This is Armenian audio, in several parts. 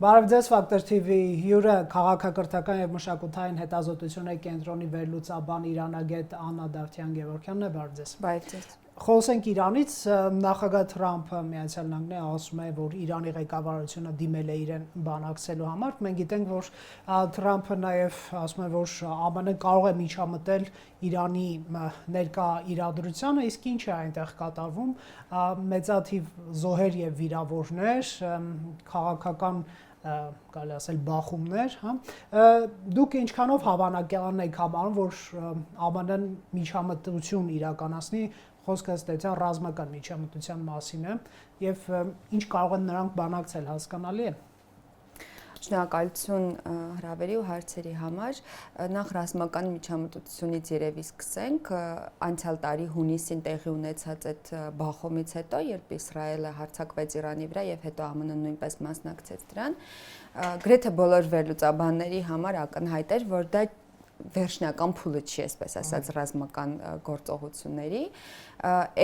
Բարև ձեզ Ֆակտոր TV հյուրը քաղաքակրթական եւ մշակութային հետազոտությունների կենտրոնի վերլուծաբան Իրանագետ Աննա Դավթյան-Գևորգյանն է, բարև ձեզ։ Բարև ձեզ։ Խոսենք Իրանից, նախագահ Թրամփը Միացյալ Նահանգները ասում է, որ Իրանի ղեկավարությունը դիմել է իրեն բանակցելու համար։ Մենք գիտենք, որ Թրամփը նաեւ ասում է, որ ԱՄՆ կարող է միջամտել Իրանի ներկա իրադրությանը, իսկ ինչ է այնտեղ կատարվում, մեծաթիվ զոհեր եւ վիրավորներ, քաղաքական կարելի ասել բախումներ, հա։ Դուք ինչքանով հավանական եք համարում, որ ԱՄՆ-ն միջամտություն իրականացնի, խոսքը ըստ ռազմական միջամտության մասին է, եւ ինչ կարող են նրանք բանակցել, հասկանալի է։ Շնորհակալություն հրավերի ու հարցերի համար։ Նախ ռազմական միջամտությունից երևի սկսենք, անցյալ տարի հունիսին տեղի ունեցած այդ բախումից հետո, երբ Իսրայելը հարձակվեց Իրանի վրա եւ հետո ԱՄՆ-ն նույնպես մասնակցեց դրան, գրեթե բոլոր վերլուծաբանների համար ակնհայտ էր, որ դա վերջնական փուլը չի, այսպես ասած, ռազմական գործողությունների։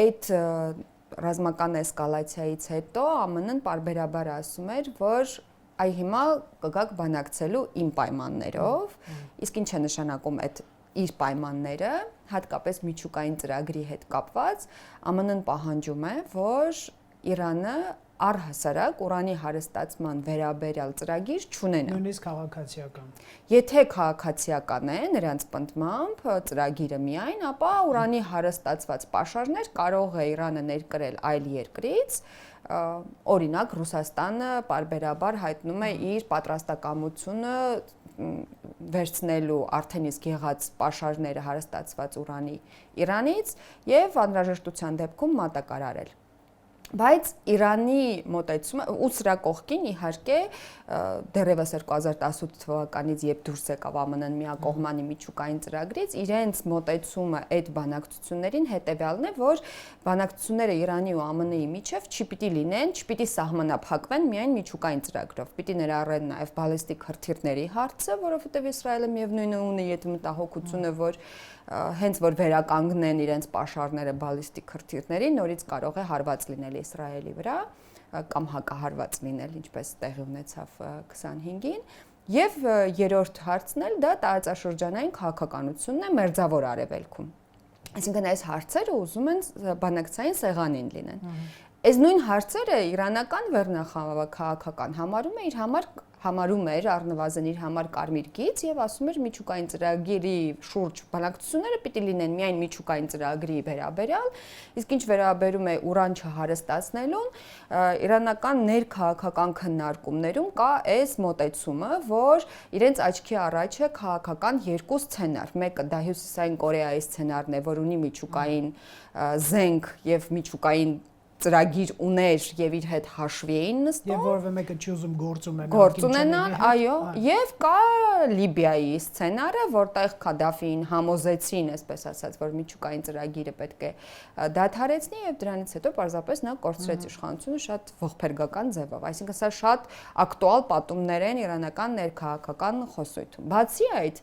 Այդ ռազմական էսկալացիայից հետո ԱՄՆ-ն պարբերաբար ասում էր, որ այ հիմա կգաք բանակցելու իմ պայմաններով, իսկ ինչ է նշանակում այդ իր պայմանները, հատկապես միջուկային ծրագրի հետ կապված, ԱՄՆ-ն պահանջում է, որ Իրանը առհասարակ ուրանի հարստացման վերաբերյալ ծրագիր չունենա։ Նույնիսկ քաղաքացիական։ Եթե քաղաքացիական է նրանց պնդմամբ ծրագիրը միայն, ապա ուրանի հարստացված պաշարներ կարող է Իրանը ներկրել այլ երկրից, օրինակ Ռուսաստանը պարբերաբար հայտնում է իր պատրաստակամությունը վերցնելու արդեն իսկ եղած պաշարները հարստացված ուրանի Իրանից եւ անհրաժեշտության դեպքում մատակարարել։ Բայց Իրանի մոտեցումը ու սրա կողքին իհարկե դեռևս 2018 թվականից երբ դուրս եկավ ԱՄՆ-ն միակողմանի միջուկային ծրագրից, իրենց մոտեցումը այդ բանակցություններին հետեւյալն է, որ բանակցությունները Իրանի ու ԱՄՆ-ի միջև չպիտի լինեն, չպիտի սահմանափակվեն միայն միջուկային ծրագրով, պիտի ներառեն նաև բալիստիկ հրթիռների հարցը, որովհետև Իսրայելը միևնույնը ունի այդ մտահոգությունը, որ հենց որ վերականգնեն իրենց պաշարները բալիստիկ հրթիռների, նորից կարող է հարված լինել Իսրայելի վրա կամ հակահարված լինել, ինչպես տեղի ունեցավ 25-ին, եւ երրորդ հարցն էլ դա տարածաշրջանային քաղաքականությունն է Մերձավոր Արևելքում։ Այսինքն այս հարցերը ուզում են բանակցային սեղանին լինեն։ Այս նույն հարցերը իրանական վերնախավաքաղաքական համարում էր առնվազն իր համար կարմիր գիծ եւ ասում էր միջուկային ծրագրի շուրջ բանակցությունները պիտի լինեն միայն միջուկային ծրագրի վերաբերյալ, իսկ ինչ վերաբերում է ուրան չհարստացնելուն, իրանական ներքաղաքական քննարկումներում կա այս մոտեցումը, որ իրենց աչքի առաջ է քաղաքական երկու սցենար։ Մեկը դա Հյուսիսային Կորեայի սցենարն է, որ ունի միջուկային զենք եւ միջուկային ծրագիր ուներ եւ իր հետ հաշվի էին նստում եւ որևէ մեկը չի ուզում գործ ունենալ, այո, եւ կա Լիբիայի սցենարը, որտեղ Քադաֆին համոզեցին, այսպես ասած, որ միջուկային ծրագիրը պետք է դադարեցնի եւ դրանից հետո պարզապես նա կորցրեց իշխանությունը շատ ողբերգական ձևով, այսինքն սա շատ ակտուալ պատումներ են իրանական ներքաղաքական խոսույթում։ Բացի այդ,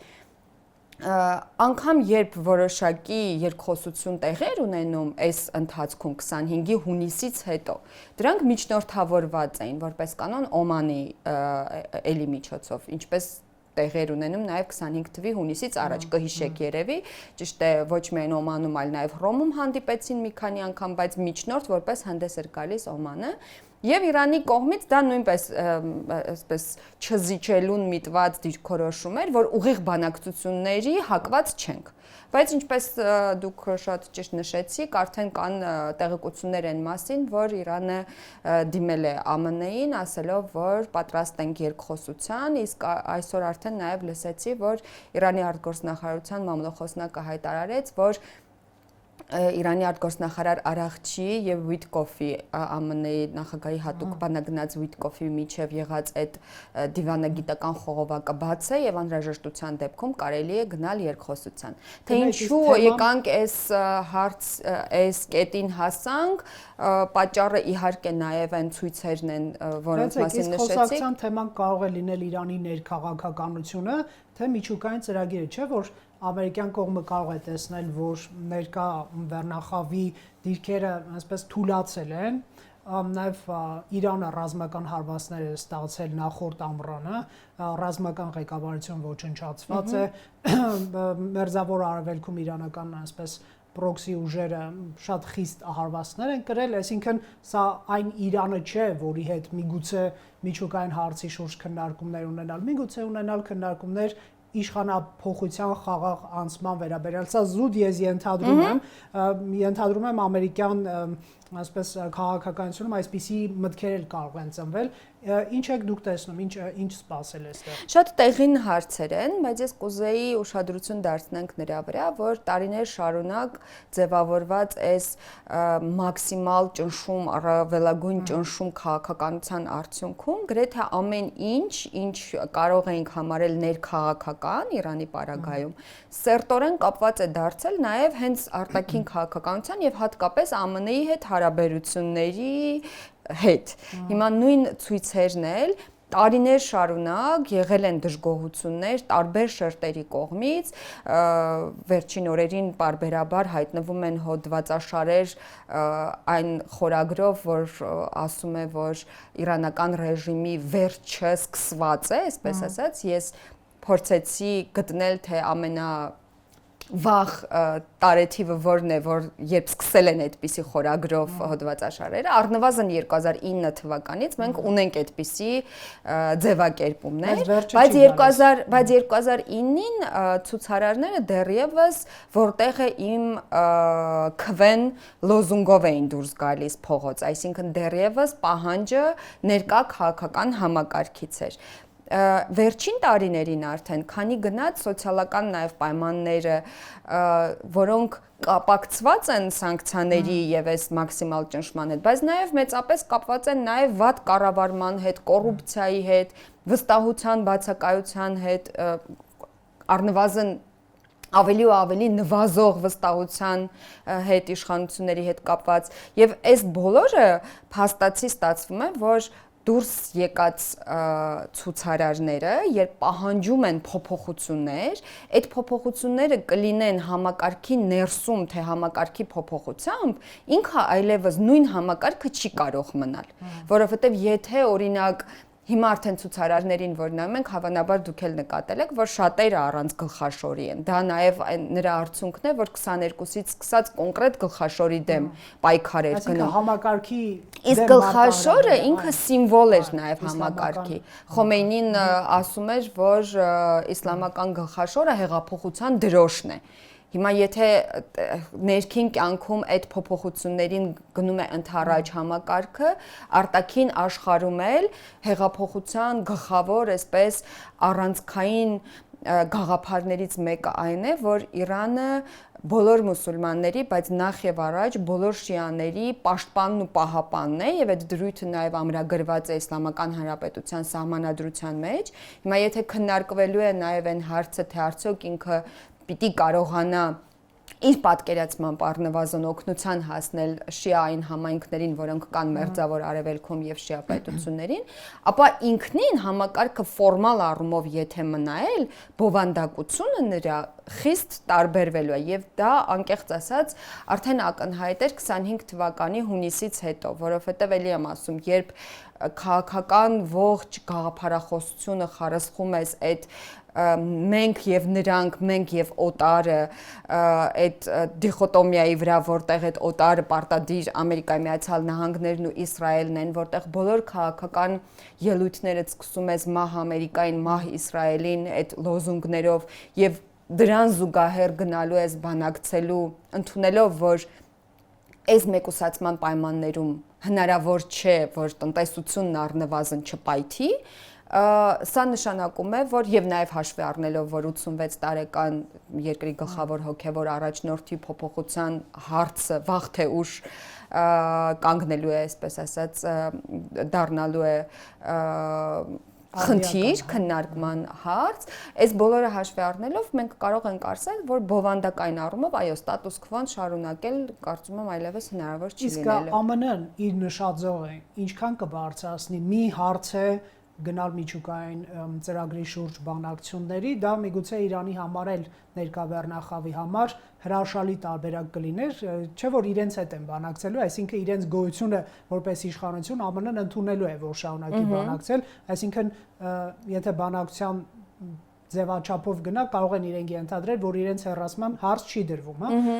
անգամ երբ որոշակի երկխոսություն տեղեր ունենում այս ընթացքում 25-ի հունիսից հետո, դրանք միջնորդավորված էին որպես կանոն Օմանի էլի միջոցով, ինչպես տեղեր ունենում նաև 25 թվականի հունիսից առաջ կհիշեք երևի, ճիշտ է, ոչ միայն Օմանում, այլ նաև Հռոմում հանդիպեցին մի քանի անգամ, բայց միջնորդ որպես հանդես էր գալիս Օմանը։ Եվ Իրանի կողմից դա նույնպես այսպես չզիջելուն միտված դիրքորոշում էր, որ ուղիղ բանակցությունների հակված չենք։ Բայց ինչպես դուք շատ ճիշտ նշեցիք, արդեն կան տեղեկություններ այն մասին, որ Իրանը դիմել է ԱՄՆ-ին, ասելով, որ պատրաստ ենք երկխոսության, իսկ այսօր արդեն նաև լսեցի, որ Իրանի արտգործնախարարության մամլոխոսնակը հայտարարեց, որ Իրանի արտգործնախարար Արաղչի եւ Ուիտկոֆի ԱՄՆ-ի նախագահի հատուկ բանագնաց Ուիտկոֆի միջև եղած այդ դիվանագիտական խողովակը բաց է եւ անհրաժեշտության դեպքում կարելի է գնալ երկխոսության։ Թե ինչու եկանք այս կետին հասանք, պատճառը իհարկե նաեւ այն ցույցերն են, որոնց մասին նշեցիք։ Խոսակցության թեման կարող է լինել Իրանի ներքաղաքականությունը, թե միջուկային ծրագիրը, չէ՞ որ ամերիկյան կողմը կարող է տեսնել, որ ներկա վերնախավի դիրքերը այսպես թուլացել են, նաև Իրանը ռազմական հարվածներ է ստացել նախորդ ամռանը, ռազմական ղեկավարություն ոչնչացված է, մերձավոր արևելքում իրանական այսպես պրոքսի ուժերը շատ խիստ հարվածներ են կրել, այսինքն սա այն Իրանը չէ, որի հետ միգուցե միջուկային հարցի շուրջ քննարկումներ ունենալ, միգուցե ունենալ քննարկումներ իշխանափոխության խաղաղ անցման վերաբերյալ։ Սա զուտ ես ենթադրում եմ ամերիկյան այսպես քաղաքականությունում այսպիսի մտքեր էլ կարող են ծնվել։ Ինչ եք դուք տեսնում, ինչ սպասել այստեղ։ Շատ տեղին հարցեր են, բայց ես կուզեի ուշադրություն դարձնենք նրա վրա, որ տարիներ շարունակ ձևավորված այս մաքսիմալ ճնշում, առավելագույն ճնշում քաղաքականության արդյունքում գրեթե ամեն ինչ կարող էինք համարել ներքաղաքական Իրանի պարագայում, սերտորեն կապված է դարձել նաև հենց արտաքին քաղաքականության եւ հատկապես ԱՄՆ-ի հետ հարաբերությունների հետ։ Հիմա նույն ցույցերն էլ տարիներ շարունակ եղել են դժգոհություններ տարբեր շերտերի կողմից, վերջին օրերին պարբերաբար հայտնվում են հոդվածաշարեր այն խորագրով, որ ասում է, որ իրանական ռեժիմի վերջը սկսված է, այսպես ասած, ես փորձեցի գտնել, թե վաղ տարեթիվը որն է, որ երբ սկսել են այդպիսի խորագրով հոդվածաշարերը, առնվազն 2009 թվականից մենք ունենք այդպիսի ձևակերպումներ, բայց 2009-ին ցուցարարները դեռևս որտեղ է իմ քվեն լոզունգով էին դուրս գալիս փողոց, այսինքն դեռևս պահանջը ներկա քաղաքական համակարգից էր։ Վերջին տարիներին արդեն քանի գնաց սոցիալական նաև պայմանները, որոնք կապակցված են սանկցիաների եւ այս մաքսիմալ ճնշման հետ, բայց նաև մեծապես կապված են նաև վատ կառավարման հետ, կոռուպցիայի հետ, վստահության բացակայության հետ, առնվազն ավելի ու ավելի նվազող վստահության հետ իշխանությունների հետ կապված եւ այս բոլորը փաստացի ստացվում է, որ դուրս եկած ցուցարարները, երբ պահանջում են փոփոխություններ, այդ փոփոխությունները կլինեն համակարգի ներսում, թե համակարգի փոփոխությամբ, ինքը այլևս նույն համակարգը չի կարող մնալ, որովհետև եթե օրինակ հիմա արդեն ցուցարարներին որ նայում ենք, հավանաբար դուք էլ նկատել եք, որ շատերը առանց գլխաշորի են։ Դա նաև նրա արդյունքն է, որ 22-ից սկսած կոնկրետ գլխաշորի դեմ պայքարեր գնում։ Այսինքն համակարգի իսկ գլխաշորը ինքը սիմվոլ էր նաև համակարգի։ Խոմեյնին ասում էր, որ իսլամական գլխաշորը հեղափոխության դրոշն է։ Հիմա եթե ներքին կյանքում այդ փոփոխություններին գնում է ընդառաջ համակարգը, արտաքին աշխարհում էլ հեղափոխության գլխավոր այսպես առանցքային գաղափարներից մեկը այն է, որ Իրանը բոլոր մուսուլմանների, բայց նախ եւ առաջ բոլոր շիաների պաշտպանն ու պահապանն է եւ այդ դրույթը նաեւ ամրագրված է Իսլամական Հանրապետության սահմանադրության մեջ։ Հիմա եթե քննարկվելու է նաեւ այն հարցը, թե արդյոք ինքը պիտի կարողանա իր պատկերացմամբ առնվազն օգնության հասնել շիային համայնքներին, որոնք կան մերձավոր արևելքում եւ շիա պետություններին, ապա ինքնին համակարգը ֆորմալ առումով եթե մնայել, բովանդակությունը նրա խիստ տարբերվելու է եւ դա անկեղծ ասած արդեն ակնհայտ էր 25 թվականի հունիսից հետո, որովհետեւ էլի եմ ասում, երբ քաղաքական ողջ գաղափարախոսությունը խարսխում ես այդ մենք եւ նրանք, մենք եւ օտարը, այդ դիխոտոմիայի վրա, որտեղ այդ օտարը պարտադիր Ամերիկայի Միացյալ Նահանգներն ու Իսրայելն են, որտեղ բոլոր քաղաքական ելույթները սկսում ես մահ Ամերիկային, մահ Իսրայելին, այդ լոզունգներով եւ դրան զուգահեռ գնալու ես բանակցելու, ընդունելով, որ այս մեկուսացման պայմաններում հնարավոր չէ, որ տնտեսությունն առնվազն չպայթի, սա նշանակում է, որ եւ նաեւ հաշվի առնելով, որ 86 տարեկան երկրի գլխավոր հոգեվոր առաջնորդի փոփոխության հարցը վաղ թե ուշ կանգնելու է, այսպես ասած, դառնալու է խնդիր, քննարկման հարց, այս բոլորը հաշվի առնելով մենք կարող ենք ասել, որ բովանդակային առումով այո, ստատուս քվոն շարունակել, կարծում եմ այլևս հնարավոր չի լինելու։ Իսկ ԱՄՆ-ն իր նշաձողը ինչքան կբարձրացնի, մի հարց է գնալ միջուկային ծրագրի շուրջ բանակցությունների, դա միգուցե Իրանի համար էլ ներկա բեռնախավի համար հրաշալի տարբերակ կլիներ, չէ որ իրենց հետ են բանակցելու, այսինքն իրենց գոյությունը որպես իշխանություն ԱՄՆ-ն ընդունելու է, որ շարունակի բանակցել, այսինքն եթե բանակցության ձևաչափով գնա, կարող են իրենք ենթադրել, որ իրենց հեռացման հարց չի դրվում, հա։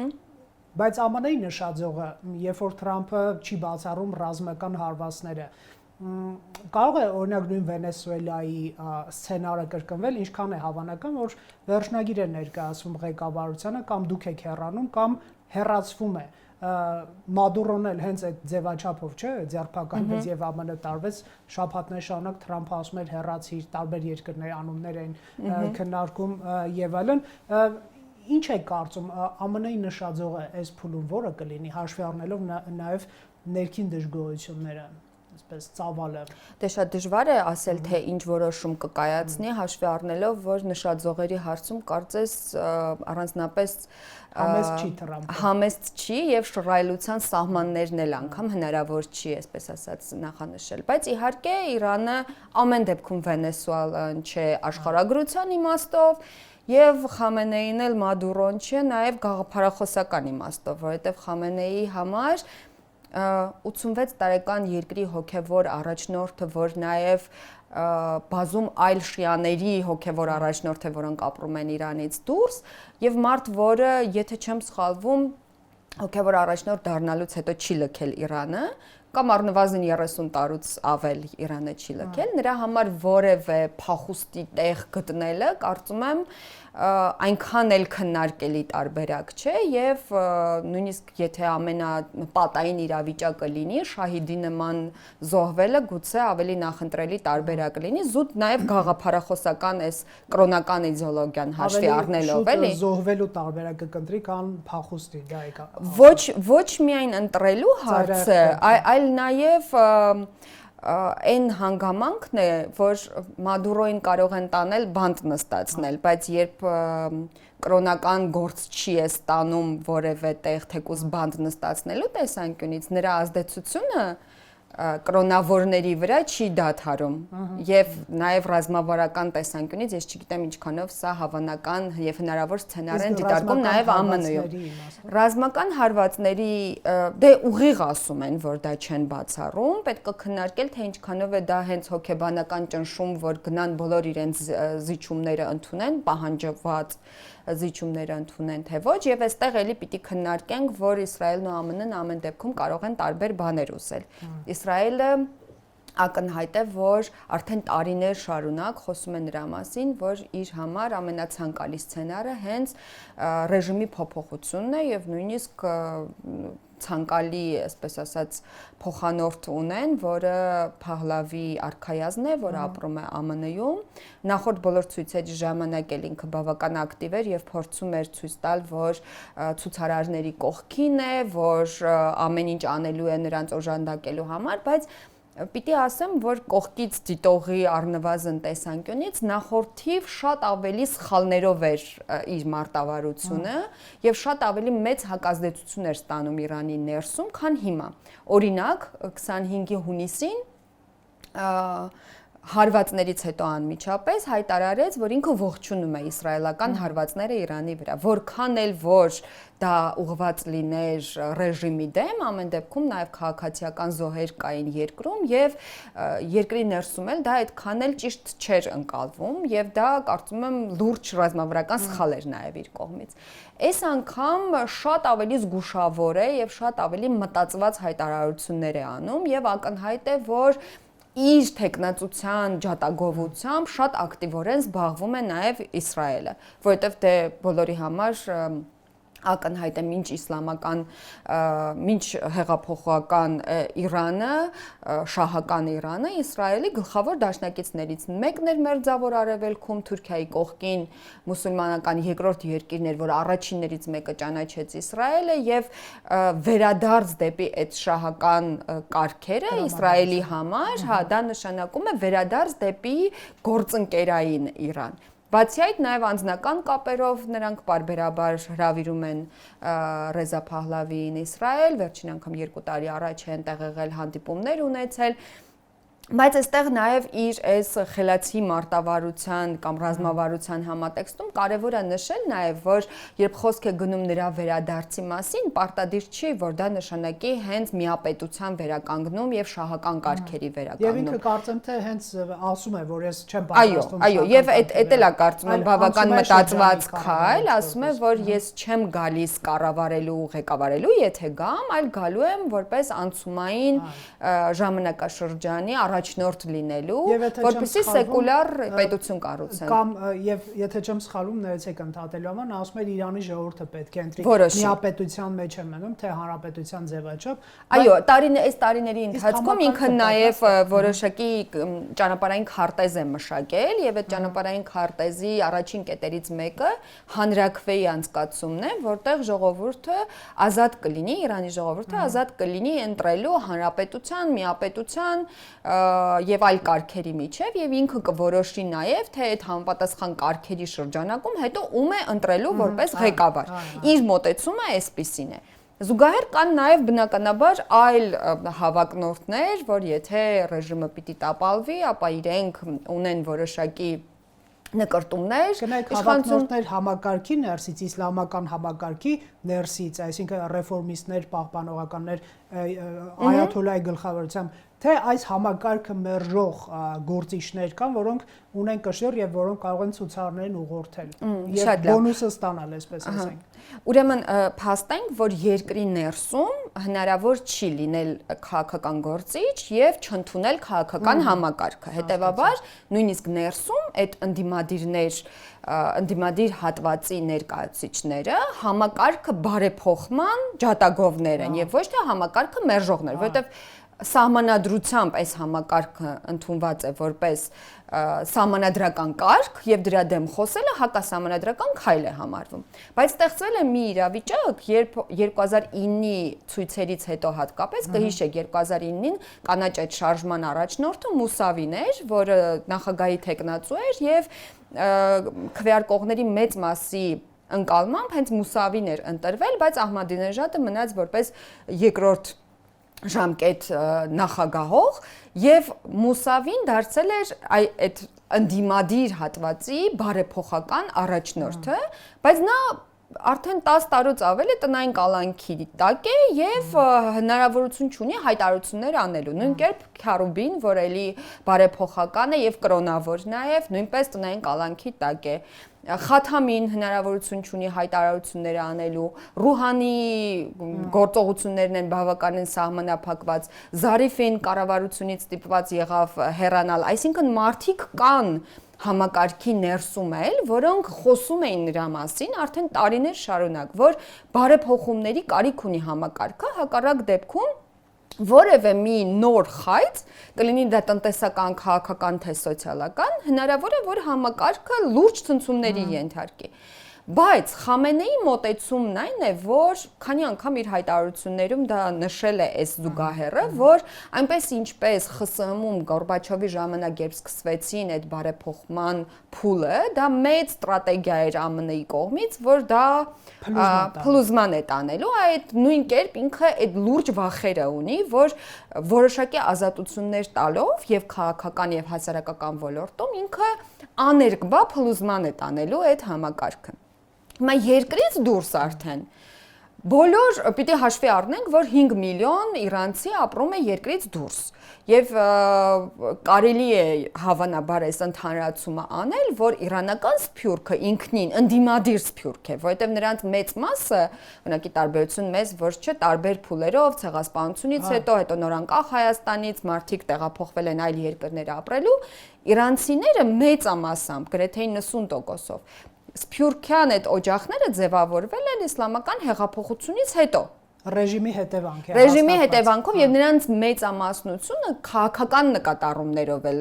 Բայց ԱՄՆ-ի նշաձողը, երբ որ Թրամփը չի բացառում ռազմական հարվածները, կարող է օրինակ նույն Վենեսուելայի սցենարը կրկնվել, ինչքան է հավանական, որ վերջնագիր է ներկայացվում ղեկավարությանը կամ դուք եք հեռանում կամ հեռացվում է։ Մադուրոն էլ հենց այդ ձևաչափով, չէ, ձերբակալվեց եւ ԱՄՆ տարվեց, շաբաթներ շարունակ Թրամփը ասում էր հեռացիր, տարբեր երկրների անուններ էին քննարկում եւ այլն։ Ինչ է կարծում ԱՄՆ-ի նշաձողը այս փուլում որը կլինի, հաշվի առնելով նաեւ ներքին դժգոհությունները, այսպես ծավալը։ Դե շատ դժվար է ասել, թե ինչ որոշում կկայացնի, հաշվի առնելով, որ նշաձողերի հարցում կարծես առանձնապես համեստ չի Թրամփը։ Համեստ չի եւ շռայլության սահմաններն էլ անգամ հնարավոր չի, այսպես ասած, նախանշել։ Բայց իհարկե Իրանը ամեն դեպքում Վենեսուելան չէ աշխարհագրության իմաստով, եւ Խամենեին էլ Մադուրոն չէ նաեւ գաղափարախոսական իմաստով, որովհետեւ Խամենեիի համար 86 տարեկան երկրի հոգևոր առաջնորդը, որ նաև բազում այլ շիաների հոգևոր առաջնորդ է, որոնք ապրում են Իրանից դուրս, եւ մարդ, որը, եթե չեմ սխալվում, հոգևոր առաջնորդ դառնալուց հետո չի լքել Իրանը, կամ առնվազն 30 տարուց ավել Իրանը չի լքել, նրա համար որևէ փախուստի տեղ գտնելը, կարծում եմ, այնքան էլ քննարկելի տարբերակ չէ եւ նույնիսկ եթե ամենապատային իրավիճակը լինի, շահիդի նման զոհվելը գուցե ավելի նախընտրելի տարբերակ լինի, զուտ նաեւ գաղափարախոսական այս կրոնական իդեոլոգիան հաշվի առնելով, էլի։ Զոհվելու տարբերակը կընտրի, քան փախուստի, դա է։ Ոչ միայն ընտրելու հարցը, այլ նաեւ այն հանգամանքն է, որ Մադուրոին կարող են տանել բանտ նստացնել, բայց երբ կրոնական գործ չի է ստանում որևէ տեղ թեկուզ բանտ նստացնելու տեսանկյունից, նրա ազդեցությունը կրոնավորների վրա չի դադարում եւ նաեւ ռազմավարական տեսանկյունից ես չգիտեմ ինչքանով սա հավանական եւ հնարավոր սցենար են դիտարկում նաեւ ԱՄՆ-ում։ Ռազմական հարվածների դե ուղիղ ասում են, որ դա չեն բացառում, պետք է քննարկել թե ինչքանով է դա հենց հոգեբանական ճնշում, որ գնան բոլոր իրենց զիջումները ընդունեն, պահանջված զիջումները ընդունեն թե ոչ, եւ այստեղ էլի պիտի քննարկենք, որ Իսրայելն ու ԱՄՆ-ն ամեն դեպքում կարող են տարբեր բաներ ուզել։ Իսրայելը ակնհայտ է, որ արդեն տարիներ շարունակ խոսում է նրա մասին, որ իր համար ամենացանկալի սցենարը հենց ռեժիմի փոփոխությունն է եւ նույնիսկ ցանկալի, այսպես ասած, փոխանորդ ունեն, որը Փահլավի արքայազն է, որը ապրում է ԱՄՆ-ում։ Նախորդ բոլոր ցույցերի ժամանակ էլ ինքը բավական ակտիվ էր եւ փորձում էր ցույց տալ, որ ցուցարարների կողքին է, որ ամեն ինչ անելու է նրանց օժանդակելու համար, բայց պիտի ասեմ, որ կողքից դիտողի առնվազն տեսանկյունից նախորդիվ շատ ավելի սխալներով էր իր մարտավարությունը եւ շատ ավելի մեծ հակազդեցություն էր ստանում Իրանի ներսում, քան հիմա։ Օրինակ, 25-ի հունիսին հարվածներից հետո անմիջապես հայտարարեց, որ ինքը ողջունում է իսրայելական հարվածները Իրանի վրա, որքան էլ որ դա ուղղված լիներ ռեժիմի դեմ, ամեն դեպքում նաև քաղաքացիական զոհեր կային երկրում եւ երկրի ներսում էլ դա այդքան էլ ճիշտ չէր ընկալվում եւ դա կարծում եմ լուրջ ռազմավարական սխալ էր նաև իր կողմից։ Այս անգամ շատ ավելի զգուշավոր է եւ շատ ավելի մտածված հայտարարություններ է անում եւ ակնհայտ է, որ իր տեխնացության ջատագովությամբ շատ ակտիվորեն զբաղվում է նաև Իսրայելը, որովհետև դե բոլորի համար ակնհայտ է մինչ հեղափոխական Իրանը, շահական Իրանը, Իսրայելի գլխավոր դաշնակիցներից մեկն էր Մերձավոր Արևելքում, Թուրքիայի կողքին մուսուլմանական երկրորդ երկիրն էր, որ առաջիններից մեկը ճանաչեց Իսրայելը եւ վերադարձ դեպի այդ շահական կարգերը Իսրայելի համար, հա, դա նշանակում է վերադարձ դեպի գործընկերային Իրան։ Բացի այդ, նաև անձնական կապերով նրանք բարբերաբար հրավիրում են Ռեզա Փահլավիին Իսրայել, վերջին անգամ 2 տարի առաջ են տեղ եղել հանդիպումներ ունեցել։ Բայց այստեղ նաև իր այս խելացի մարտավարության կամ ռազմավարության համատեքստում կարևոր է նշել նաև, որ երբ խոսք է գնում նրա վերադարձի մասին, պարտադիր չի, որ դա նշանակի հենց միապետության վերականգնում եւ շահական կարգերի վերականգնում։ Եվ ինքը կարծեմ թե հենց ասում է, որ ես չեմ պատրաստվում։ Այո, եւ այդ էլ է կարծում եմ բավական մտածված քայլ, ասում է, որ ես չեմ գալիս կառավարելու, ղեկավարելու, եթե գամ, այլ գալու եմ որպես անցումային ժամանակաշրջանի առաջնորդ լինելու, որպեսզի սեկուլար պետություն կառուցեն։ Կամ եւ եթե չեմ սխալվում, ներեցեք ընդհատելու համար նա ասում է Իրանի ժողովուրդը պետք է ընտրի միապետության մեջ է մնում, թե հանրապետության ձևաչափ։ Այո, այս տարիների ընթացքում ինքը նաեւ որոշակի ճանապարհային քարտեզ է մշակել եւ այդ ճանապարհային քարտեզի առաջին կետերից մեկը հանրաքվեի անցկացումն է, որտեղ ժողովուրդը ազատ կլինի, Իրանի ժողովուրդը ազատ կլինի ընտրելու հանրապետության, միապետության եւ այլ կարգերի միջև եւ ինքը կորոշի նաեւ թե այդ համապատասխան կարգերի շրջանակում հետո ում է ընտրելու որպես ղեկավար։ Իր մոտեցումը այսպիսին է։ Զուգահեռ կան նաև բնականաբար այլ հավակնորդներ, որ եթե ռեժիմը պիտի տապալվի, ապա իրենք ունեն որոշակի նկրտումներ, իշխանություններ համակարգի ներսից, իսլամական համակարգի ներսից, այսինքն ռեֆորմիստներ, պահպանողականներ, այաթոլլայի գլխավորությամբ, թե այս համակարգը մերժող գործիչներ կան, որոնք ունեն կշիռ եւ որոնք կարող են ցուցարներին ուղղորդել եւ բոնուսը ստանալ, այսպես ասենք։ Ուրեմն փաստենք, որ երկրի ներսում հնարավոր չի լինել քաղաքական գործիչ եւ չընդունել քաղաքական համակարգը։ Հետեւաբար, նույնիսկ ներսում այդ ընդդիմադիր հատվածի ներկայացուցիչները համակարգը բարեփոխման ջատագովներ են եւ ոչ թե համակարգը մերժողներ, որովհետեւ սահմանադրությամբ այս համակարգը ընդունված է որպես սահմանադրական կարգ եւ դրա դեմ խոսելը հակասահմանադրական քայլ է համարվում։ Բայց ստեղծվել է մի իրավիճակ, երբ 2009-ի ցույցերից հետո հատկապես կհիշեք 2009-ին կանաչ այդ շարժման առաջնորդը Մուսավին էր, որը նախագահի թեկնածու էր եւ քվեարկողների մեծ մասի ընկալմամբ հենց Մուսավին էր ընտրվել, բայց Ահմադինեժադը մնաց որպես երկրորդ ժամկետ նախագահող եւ Մուսավին դարձել էր այդ ընդդիմադիր հատվածի բարեփոխական առաջնորդը, բայց նա արդեն 10 տարուց ավել է տնային կալանքի տակ է եւ հնարավորություն չունի հայտարարություններ անելու։ Նույն կերպ Քարուբին, որ էլի բարեփոխական է եւ կրոնավոր նաեւ, նույնպես տնային կալանքի տակ է։ Խաթամին հնարավորություն չունի հայտարարություններ անելու, Ռուհանի գործողություններն են բավականին սահմանափակված, Զարիֆին կառավարությունից ստիպված եղավ հեռանալ, այսինքն մարդիկ կան համակարգի ներսում էլ, որոնք խոսում էին նրա մասին արդեն տարիներ շարունակ, որ բարեփոխումների կարիք ունի համակարգը, հակառակ դեպքում որևէ մի նոր խայծ, կլինի դա տնտեսական, քաղաքական թե սոցիալական, հնարավոր է, որ համակարգը լուրջ ցնցումների ենթարկի։ Բայց Խամենեի մոտեցումն այն է, որ քանի անգամ իր հայտարարություններում դա նշել է այս զուգահեռը, որ այնպես ինչպես ԽՍՀՄ-ում Գորբաչովի ժամանակ երբ սկսվեցին այդ բարեփոխման փուլը, դա մեծ ստրատեգիա էր ԱՄՆ-ի կողմից, որ դա փլուզման է տանելու, այդ նույն կերպ ինքը այդ լուրջ վախերը ունի, որ որոշակի ազատություններ տալով եւ քաղաքական եւ հասարակական ոլորտում ինքը աներկբա փլուզման է տանելու այդ համակարգը։ Հիմա երկրից դուրս արդեն բոլոր պիտի հաշվի առնենք, որ 5 միլիոն իրանցի ապրում է երկրից դուրս եւ կարելի է հավանաբար այս ընդհանրացումը անել, որ իրանական սփյուռքը ինքնին ընդդիմադիր սփյուռք է, որովհետեւ նրանց մեծ մասը, օրինակի տարբերություն մեզ, ոչ չէ, տարբեր փուլերով, ցեղասպանությունից հետո նոր անկախ Հայաստանից մարդիկ տեղափոխվել են այլ երկրներ ապրելու, իրանցիները մեծամասամբ, գրեթե 90%-ով Սփյուռքյան այդ օջախները ձևավորվել են իսլամական հեղափոխությունից հետո։ Ռեժիմի հետևանք է։ Ռեժիմի հետևանքով եւ նրանց մեծամասնությունը քաղաքական նկատառումներով է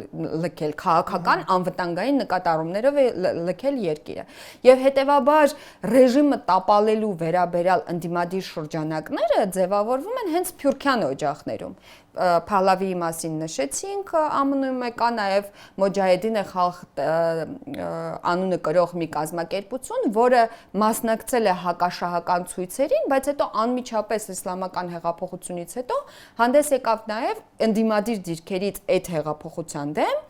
լքել, քաղաքական անվտանգային նկատառումներով է լքել երկիրը։ Եվ հետեւաբար ռեժիմը տապալելու վերաբերյալ ընդդիմադիր շրջանակները ձևավորվում են հենց Սփյուռքյան օջախներում։ Փահլավիի մասին նշեցինք, ԱՄՆ-ում կա նաև Մոջահեդին խալղ անունը կրող մի կազմակերպություն, որը մասնակցել է հակաշահական ցույցերին, բայց հետո անմիջապես իսլամական հեղափոխությունից հետո հանդես եկավ նաև ընդդիմադիր դիրքերից այդ հեղափոխության դեմ,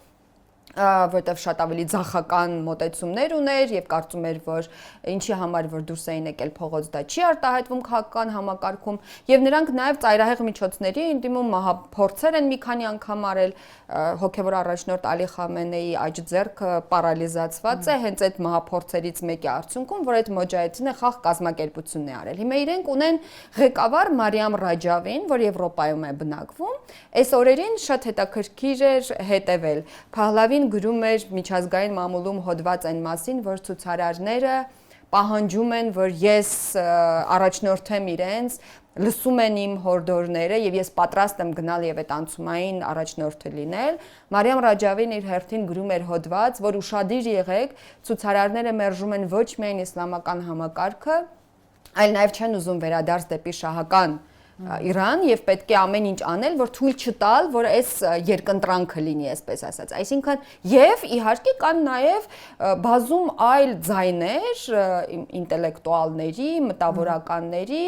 որտեղ շատ ավելի ձախական մոտեցումներ ուներ եւ կարծում էր, որ ինչի համար որ դուրս էին եկել փողոց, դա չի արտահայտվում քաղաքական համակարգում եւ նրանք նաեւ ծայրահեղ միջոցների ընդդիմում մահափորձեր են մի քանի անգամ արել, հոգեվոր առաջնորդ Ալի Խամենեի աջ-ձեռքը պարալիզացված է հենց այդ մահափորձերից մեկի արդյունքում, որ այդ Մոջահեդինը խաղ կազմակերպությունն է արել։ Հիմա իրենք ունեն ղեկավար Մարիամ Ռաջավին, որ Եվրոպայում է բնակվում։ Այս օրերին շատ հետաքրքիր էր հետևել։ Փահլավին գրում էր միջազգային մամուլում հոդված այն մասին, որ ցուցարարները պահանջում են, որ ես առաջնորդեմ իրենց, լսում են իմ հորդորները եւ ես պատրաստ եմ գնալ եւ այդ անցումային առաջնորդը լինել։ Մարիամ Ռաջավին իր հերթին գրում էր հոդված, որ ուշադիր եղեք, ցուցարարները մերժում են ոչ միայն իսլամական համակարգը, այլ նաեւ չեն ուզում վերադարձ դեպի շահական Իրան եւ պետք է ամեն ինչ անել, որ թույլ չտալ, որ այս երկընտրանքը լինի, այսպես ասած։ Այսինքն եւ իհարկե կան նաեւ բազում այլ ձայներ ինտելեկտուալների, մտավորականների,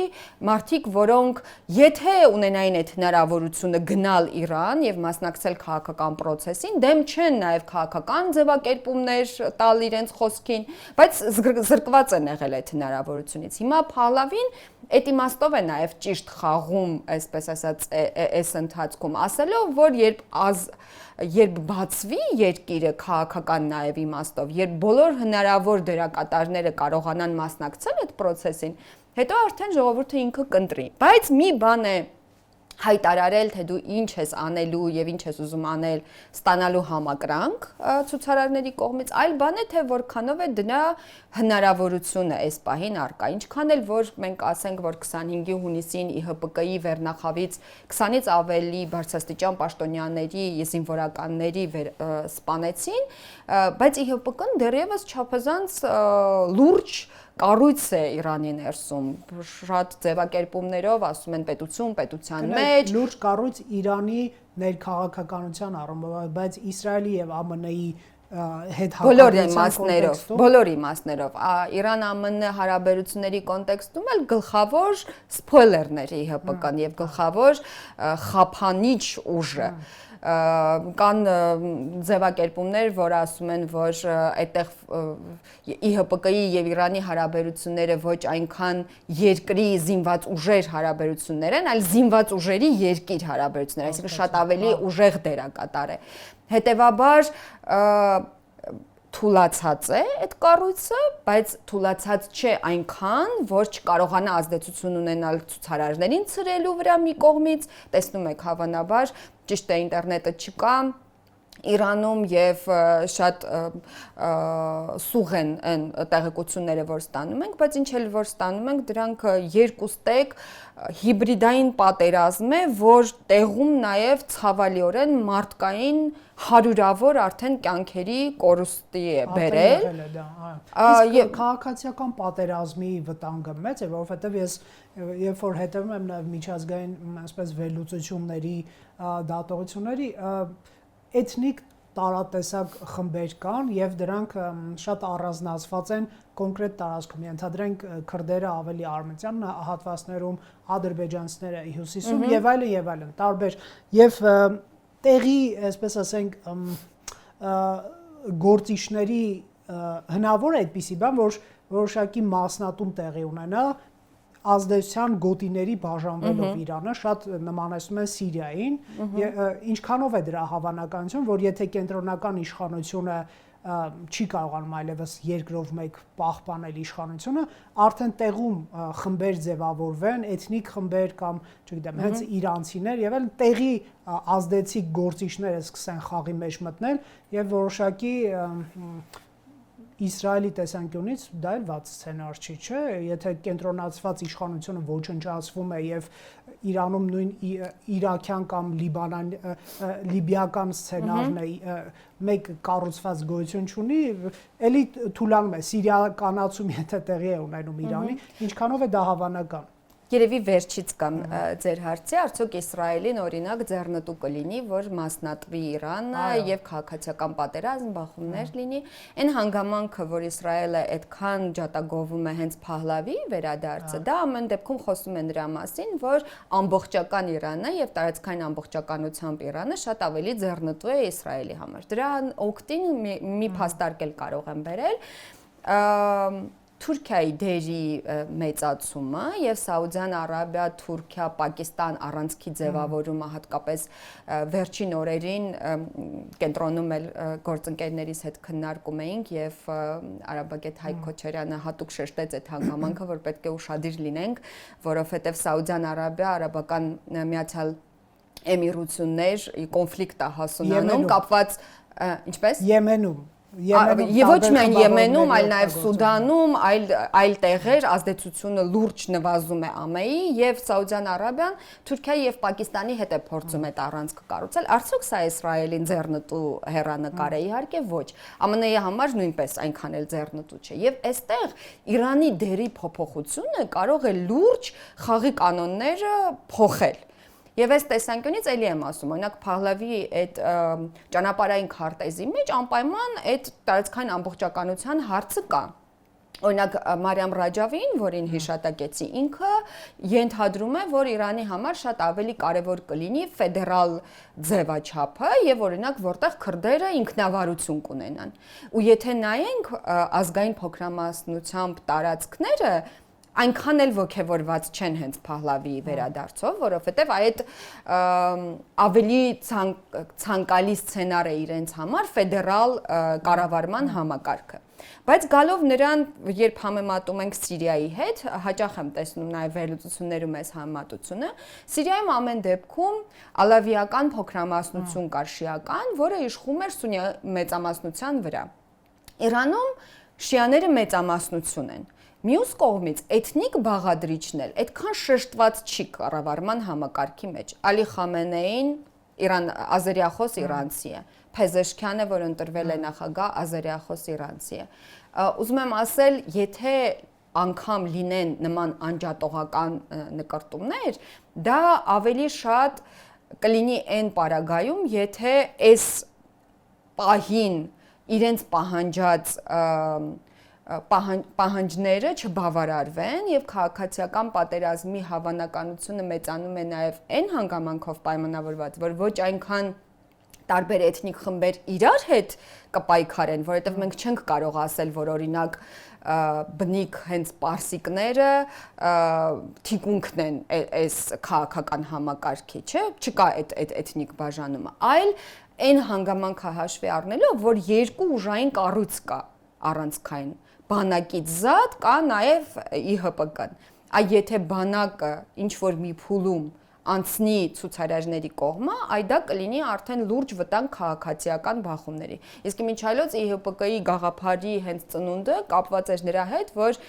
մարդիկ, որոնք եթե ունենային այդ հնարավորությունը գնալ Իրան եւ մասնակցել քաղաքական process-ին, դեմ չեն նաեւ քաղաքական ձևակերպումներ տալ իրենց խոսքին, բայց զրկված են եղել այդ հնարավորությունից։ Հիմա Փահլավին այդ իմաստով է նաև ճիշտ խաղում, այսպես ասած, այս ընթացքում, ասելով, որ երբ բացվի երկիրը քաղաքական նաև իմաստով, երբ բոլոր հնարավոր դերակատարները կարողանան մասնակցել այդ process-ին, հետո արդեն ժողովուրդը ինքը կընտրի։ Բայց մի բան է հայտարարել, թե դու ինչ ես անելու եւ ինչ ես ուզում անել ստանալու համակրանք ցուցարարների կողմից, այլ բան է, թե որքանով է դրա հնարավորությունը այս պահին արկա։ Ինչքան էլ որ մենք ասենք, որ 25-ի հունիսին ԻՀՊԿ-ի վերնախավից 20-ից ավելի բարձրաստիճան պաշտոնյաների, զինվորականների սպանեցին, բայց ԻՀՊԿ-ն դեռևս չափազանց լուրջ կառույց է Իրանի ներսում, շատ ձևակերպումներով ասում են պետություն, պետության մեջ, լուրջ կառույց Իրանի ներքաղաքականության առումով, բայց Իսրայելի եւ ԱՄՆ-ի հետ բոլոր իմաստներով, Իրան-ԱՄՆ հարաբերությունների կոնտեքստում էլ գլխավոր սփոյլերներ է ԻՀՊԿ-ն եւ գլխավոր խափանիչ ուժը կան ձևակերպումներ, որ ասում են, որ այդտեղ ԻՀՊԿ-ի եւ Իրանի հարաբերությունները ոչ այնքան երկրի զինված ուժեր հարաբերություններ են, այլ զինված ուժերի երկիր հարաբերություններ, այսինքն շատ ավելի ուժեղ դերակատար է։ Հետևաբար թուլացած է այդ կառույցը, բայց թուլացած չէ այնքան, որ չկարողանա ազդեցություն ունենալ ցուցարարներին ցրելու վրա մի կողմից, տեսնում եք հավանաբար, ճիշտ է ինտերնետը չկա Իրանում եւ շատ սուղ են այն տեղեկությունները, որ ստանում ենք, բայց ինչ էլ որ ստանում ենք, դրանք երկուստեք հիբրիդային պատերազմ է, որ տեղում նաեւ ցավալիորեն մարդկային հարյուրավոր արդեն կյանքերի կորուստի է բերել։ Իսկ քաղաքացիական պատերազմի վտանգը մեծ է, որովհետեւ ես երբ որ հետևում եմ նաեւ միջազգային, այսպես վերլուծությունների դատողությունների էթնիկ տարատեսակ խմբեր կան եւ դրանք շատ առանձնացված են կոնկրետ տարածքում։ Ենթադրենք քրդերը ավելի արմենյան հատվածներում, ադրբեջանցիները հյուսիսում եւ այլն, տարբեր եւ տեղի, այսպես ասենք, գործիչների հնարավոր է այդպիսի բան, որ որոշակի մասնատում տեղի ունենա ազդեցության գոտիների բաժանվելով Իրանը շատ նմանեցնում է Սիրիային, ինչքանով է դրա հավանականություն, որ եթե կենտրոնական իշխանությունը չի կարողանում այլևս երկրով մեկ պահպանել իշխանությունը, արդեն տեղում խմբեր ձևավորվեն, էթնիկ խմբեր կամ, չգիտեմ, հենց իրանցիներ եւ այլն տեղի ազդեցիկ գործիչները սկսեն խաղի մեջ մտնել եւ որոշակի Իսրայելի տեսանկյունից դա էլ վատ սցենար չի, չէ՞, եթե կենտրոնացված իշխանությունը ոչնչացվում է եւ Իրանում նույն իրաքյան կամ լիբիական սցենարն է, մեկ կառուցված գոյություն ունի, էլի թուլանում է Սիրիականացում, եթե տեղի է ունենում Իրանի, ինչքանով է դա հավանական։ Երևի վերջից կամ ձեր հարցի, արդյոք Իսրայելին օրինակ ձեռնտու կլինի, որ մասնատվի Իրանը եւ քաղաքացիական պատերազմ, բախումներ լինի, այն հանգամանքը, որ Իսրայելը այդքան ջատագովում է հենց Փահլավի վերադարձը, դա ամեն դեպքում խոսում է նրա մասին, որ ամբողջական Իրանը եւ տարածքային ամբողջականությամբ Իրանը շատ ավելի ձեռնտու է Իսրայելի համար։ Դրա օգտին մի փաստարկել կարող եմ բերել Թուրքիայի դերի մեծացումը եւ Սաուդյան Արաբիա, Թուրքիա, Պակիստան առանցքի ձևավորումը հատկապես վերջին օրերին կենտրոնում էլ գործընկերներիս հետ քննարկում էինք եւ Արաբագետ Հայկ Քոչարյանը հատուկ շեշտեց այդ հանգամանքը, որ պետք է ուշադիր լինենք, որովհետեւ Սաուդյան Արաբիա, Արաբական Միացյալ Էմիրություններ կոնֆլիկտ է հասունանում կապված ինչպես Եմենում Եվ ոչ միայն Եմենում, այլ նաև Սուդանում, այլ տեղեր ազդեցությունը լուրջ նվազում է ԱՄՆ-ի եւ Սաուդյան Արաբիան Թուրքիայի եւ Պակիստանի հետ է փորձում այդ առանցքը կառուցել։ Արդյոք սա Իսրայելին ձեռնտու հեռանկար է, իհարկե ոչ։ ԱՄՆ-ի համար նույնպես այնքան էլ ձեռնտու չէ։ Եվ այստեղ Իրանի դերի փոփոխությունը կարող է լուրջ խաղի կանոնները փոխել։ Եվ այս տեսանկյունից էլի եմ ասում, օրինակ Փահլավի այդ ճանապարհային քարտեզի մեջ անպայման այդ տարածքային ամբողջականության հարցը կա։ Օրինակ Մարիամ Ռաջավին, որին հիշատակեցի, ինքը ենթադրում է, որ Իրանի համար շատ ավելի կարևոր կլինի ֆեդերալ ձևաչափը եւ օրինակ որտեղ քրդերը ինքնավարություն կունենան։ Ու եթե նայենք ազգային փոքրամասնությամբ տարածքները այնքան էլ ողջևորված չեն հենց Փահլավի վերադարձով, որովհետև այդ ավելի ցանկալի սցենար է իրենց համար ֆեդերալ կառավարման համակարգը։ Բայց գալով նրան, երբ համեմատում ենք Սիրիայի հետ, հաճախ եմ տեսնում նաև վերլուծություններում այս համեմատությունը, Սիրիայում ամեն դեպքում ալավիական փոքրամասնություն կար շիական, որը իշխում էր սուննի մեծամասնության վրա։ Իրանում շիաները մեծամասնություն են։ Մյուս կողմից էթնիկ բաղադրիչն էլ այդքան շեշտված չի կառավարման համակարգի մեջ։ Ալի Խամենեին ազերիախոս իրանցի է, Փեզեշքյանը, որ ընտրվել է նախագահ, ազերիախոս իրանցի է։ Ուզում եմ ասել, եթե անգամ լինեն նման անջատողական նկարտումներ, դա ավելի շատ կլինի այն պարագայում, եթե այս պահին իրենց պահանջած պահանջները չբավարարվեն եւ քաղաքացիական պատերազմի հավանականությունը մեծանում է նաեւ այն հանգամանքով պայմանավորված, որ ոչ այնքան տարբեր էթնիկ խմբեր իրար հետ կպայքարեն, որովհետեւ մենք չենք կարող ասել, որ օրինակ բնիկ հենց պարսիկները թիկունքն են այս քաղաքական համակարգի, չէ՞, չկա այդ էթնիկ բաժանումը, այլ այն հանգամանքը հաշվի առնելով, որ երկու ուժային կառույց կա առանցքային բանակից զատ կա նաև ԻՀՊԿ-ն։ Այ եթե բանակը ինչ որ մի փուլում անցնի ցուցարարների կողմը, այ դա կլինի արդեն լուրջ վտանգ քաղաքացիական բախումների։ Իսկ մինչ այլոց ԻՀՊԿ-ի գաղափարի հենց ծնունդը կապված էր նրա հետ, որ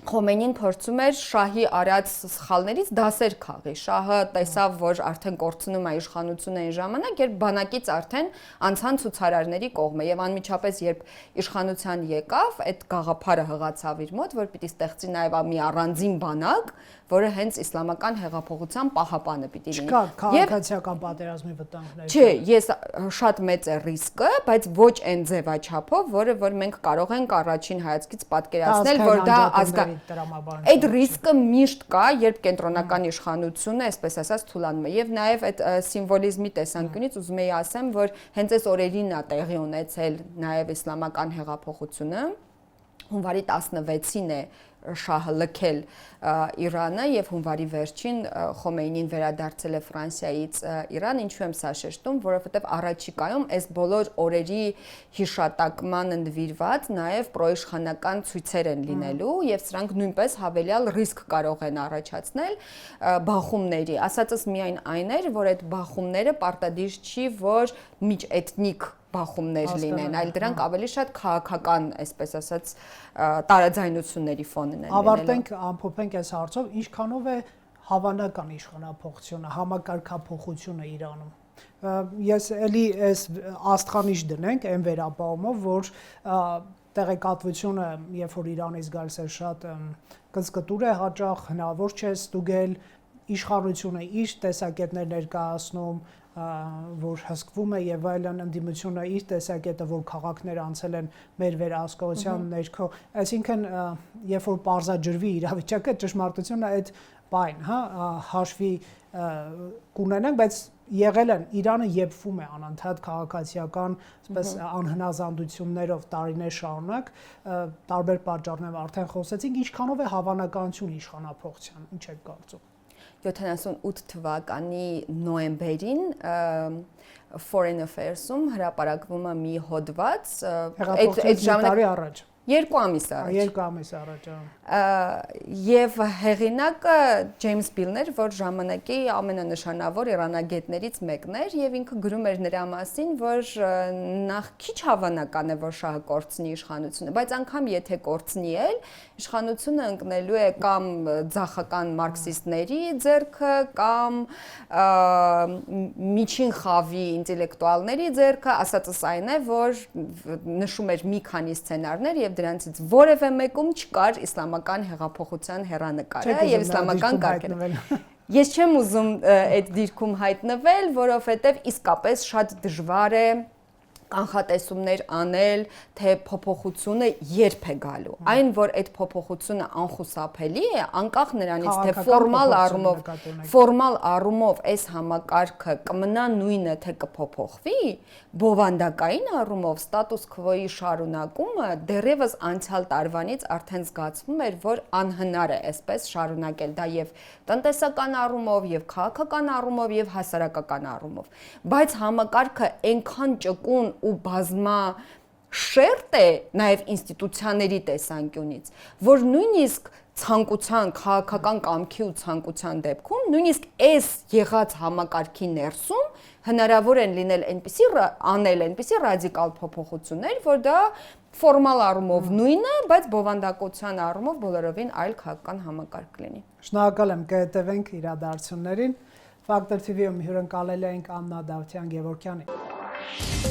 Խոմեյնին փորձում էր շահի արած սխալներից դասեր քաղի։ Շահը տեսավ, որ արդեն կորցնում է իշխանությունը այն ժամանակ, երբ բանակից արդեն անցան ցուցարարների կողմը եւ անմիջապես երբ իշխանության եկավ, այդ գաղափարը հղացավ իր մոտ, որ պիտի ստեղծի նաեւ մի առանձին բանակ, որը հենց իսլամական հեղափոխության պահապանը պիտի լինի։ Չկա քաղաքացիական պատերազմի վտանգներ։ Չէ, ես շատ մեծ է ռիսկը, բայց ոչ այն ձևաչափով, որ մենք կարող ենք առաջին հայացքից պատկերացնել, որ դա այդ ռիսկը միշտ կա, երբ կենտրոնական իշխանությունը, այսպես ասած, թուլանում է։ Եվ նաև այդ սիմվոլիզմի տեսանկյունից ուզում եի ասեմ, որ հենց այս օրերին է տեղի ունեցել նաև իսլամական հեղափոխությունը, հունվարի 16-ին է շահը լքել Իրանը եւ հունվարի վերջին Խոմեյնին վերադարձել է Ֆրանսիայից Իրան, ինչու եմ սա շեշտում, որովհետեւ առաջիկայում այս բոլոր օրերի հիշատակմանը նվիրված նաեւ պրոիշխանական ցույցեր են լինելու եւ սրանք նույնպես հավելյալ ռիսկ կարող են առաջացնել բախումների։ Ասածս միայն այն էր, որ այդ բախումները պարտադիր չի, որ միջէթնիկ բախումներ լինեն, այլ դրանք ավելի շատ քաղաքական, այսպես ասած, տարաձայնությունների ֆոնն են։ Ավարտենք, ամփոփենք այս հարցով, ինչքանով է հավանական իշխանափոխությունը, համակարգափոխությունը Իրանում։ Ես էլի այս աստղանիշ դնենք այն վերապահումով, որ տեղեկատվությունը, երբ որ Իրանից գալիս է շատ կծկտուր է հաճախ, հնարավոր չէ ստուգել, իշխանությունը իր տեսակետներ ներկայացնում, որ հսկվում է եւ այլն, ընդդիմությունը իր տեսակետը, որ քաղաքներ անցել են մեր վերահսկողության ներքո, այսինքն երբ որ պարզաջրվի իրավիճակը, ճշմարտությունը այդ բայն, հա, հաշվի կունենանք, բայց եղել են Իրանը եփվում է անընդհատ քաղաքացիական, այսպես անհնազանդություններով տարիներ շարունակ, տարբեր պատճառներով արդեն խոսեցինք, ինչքանով է հավանականություն իշխանափոխության, ինչ եք կարծում։ 78 թվականի նոյեմբերին Foreign Affairs-ում հրապարակվում է մի հոդված, այդ ժամանակ առաջ 2 ամիս առաջ։ 2 ամիս առաջ, Եվ հեղինակը Ջեյմս Բիլն էր, որ ժամանակի ամենանշանավոր իրանագետներից մեկն էր, եւ ինքը գրում էր նրա մասին, որ նախ քիչ հավանական է, որ շահը կորցնի իշխանությունը, բայց անգամ եթե կորցնի էլ, իշխանությունը ընկնելու է կամ ձախական մարքսիստների ձեռքը, կամ միջին խավի ինտելեկտուալների ձեռքը, ասածս այն է, որ նշում էր մի քանի սցենարներ եւ դրանցից որևէ մեկում չկար իսլամական հեղափոխության հեռանկարը եւ իսլամական կարգերը։ Ես չեմ ուզում այդ դիրքում հայտնվել, որովհետեւ իսկապես շատ դժվար է կանխատեսումներ անել, թե փոփոխությունը երբ է գալու։ Այն, որ այդ փոփոխությունը անխուսափելի է, անկախ նրանից, թե ֆորմալ առումով այս համակարգը կմնա նույնը, թե կփոփոխվի, բովանդակային առումով ստատուս քվոյի շարունակումը դեռևս անցյալ տարվանից արդեն զգացվում էր, որ անհնար է այսպես շարունակել դա եւ տնտեսական առումով, եւ քաղաքական առումով, եւ հասարակական առումով։ Բայց համակարգը այնքան ճկուն ու բազմա շերտ է նաև ինստիտուցիաների տեսանկյունից, որ նույնիսկ ցանկության, քաղաքական կամքի ու ցանկության դեպքում, նույնիսկ այս եղած համակարգի ներսում հնարավոր են լինել այնպիսի ռադիկալ փոփոխություններ, որ դա ֆորմալ առումով նույնը, բայց բովանդակության առումով բոլորովին այլ քաղաքական համակարգ կլինի։ Շնորհակալ եմ, կհետևենք իրադարձություններին։ Factor TV-ում հյուրընկալել ենք Աննա Դավթյան-Գևորգյանին։